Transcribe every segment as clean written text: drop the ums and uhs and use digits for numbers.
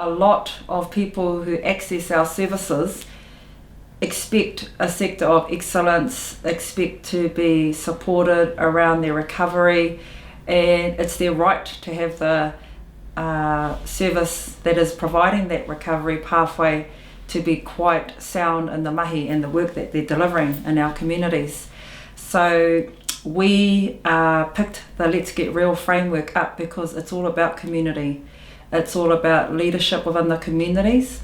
A lot of people who access our services expect a sector of excellence, expect to be supported around their recovery, and it's their right to have the service that is providing that recovery pathway to be quite sound in the mahi and the work that they're delivering in our communities. So we picked the Let's Get Real framework up because it's all about community. It's all about leadership within the communities.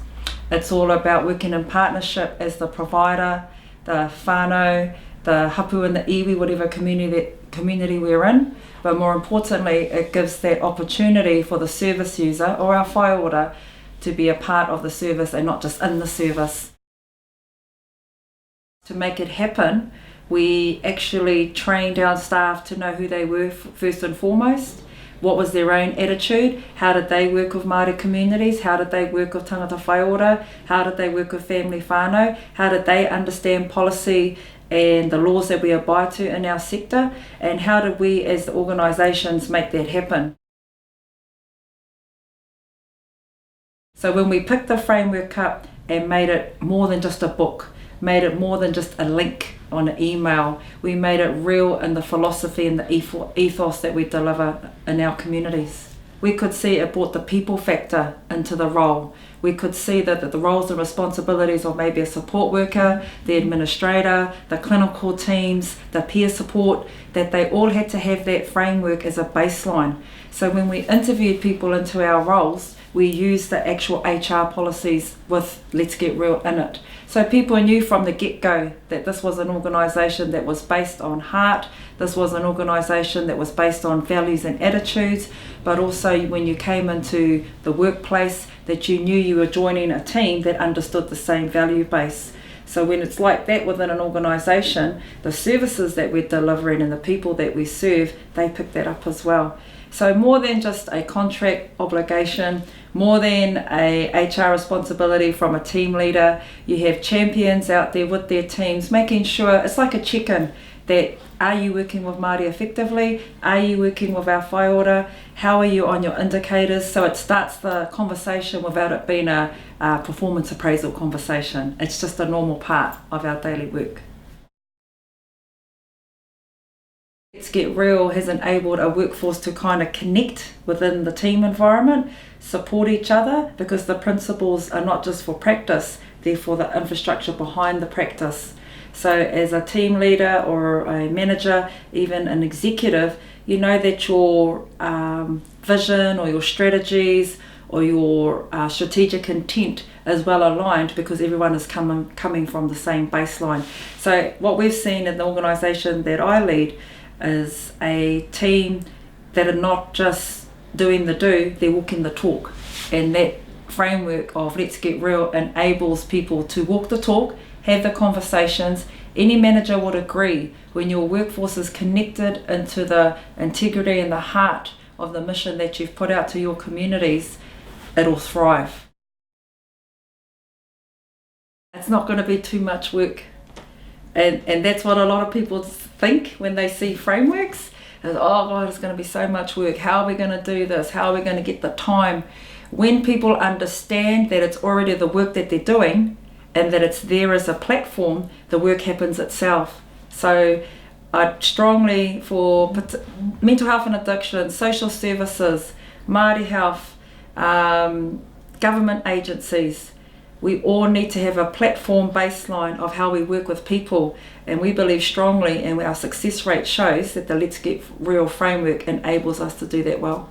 It's all about working in partnership as the provider, the whānau, the hapu and the iwi, whatever community we're in. But more importantly, it gives that opportunity for the service user or our whai ora to be a part of the service and not just in the service. To make it happen, we actually trained our staff to know who they were first and foremost. What was their own attitude? How did they work with Māori communities? How did they work with tangata whai ora? How did they work with family whānau? How did they understand policy and the laws that we abide to in our sector? And how did we as the organisations make that happen? So when we picked the framework up and made it more than just a book, made it more than just a link on an email, we made it real in the philosophy and the ethos that we deliver in our communities. We could see it brought the people factor into the role. We could see that the roles and responsibilities of maybe a support worker, the administrator, the clinical teams, the peer support, that they all had to have that framework as a baseline. So when we interviewed people into our roles, we used the actual HR policies with Let's Get Real in it. So people knew from the get-go that this was an organisation that was based on heart, this was an organisation that was based on values and attitudes, but also when you came into the workplace that you knew you were joining a team that understood the same value base. So when it's like that within an organisation, the services that we're delivering and the people that we serve, they pick that up as well. So more than just a contract obligation, more than a HR responsibility from a team leader, you have champions out there with their teams, making sure it's like a check-in that are you working with Māori effectively? Are you working with our whai ora? How are you on your indicators? So it starts the conversation without it being a performance appraisal conversation. It's just a normal part of our daily work. Let's Get Real has enabled a workforce to kind of connect within the team environment, support each other, because the principles are not just for practice, they're for the infrastructure behind the practice. So as a team leader or a manager, even an executive, you know that your vision or your strategies or your strategic intent is well aligned because everyone is coming from the same baseline. So what we've seen in the organisation that I lead is a team that are not just doing the do, they're walking the talk. And that framework of Let's Get Real enables people to walk the talk, have the conversations. Any manager would agree when your workforce is connected into the integrity and the heart of the mission that you've put out to your communities, it'll thrive. It's not going to be too much work. And that's what a lot of people think when they see frameworks. Is, oh God, it's going to be so much work. How are we going to do this? How are we going to get the time? When people understand that it's already the work that they're doing and that it's there as a platform, the work happens itself. So I strongly, for mental health and addiction, social services, Māori health, government agencies, we all need to have a platform baseline of how we work with people, and we believe strongly, and our success rate shows that the Let's Get Real framework enables us to do that well.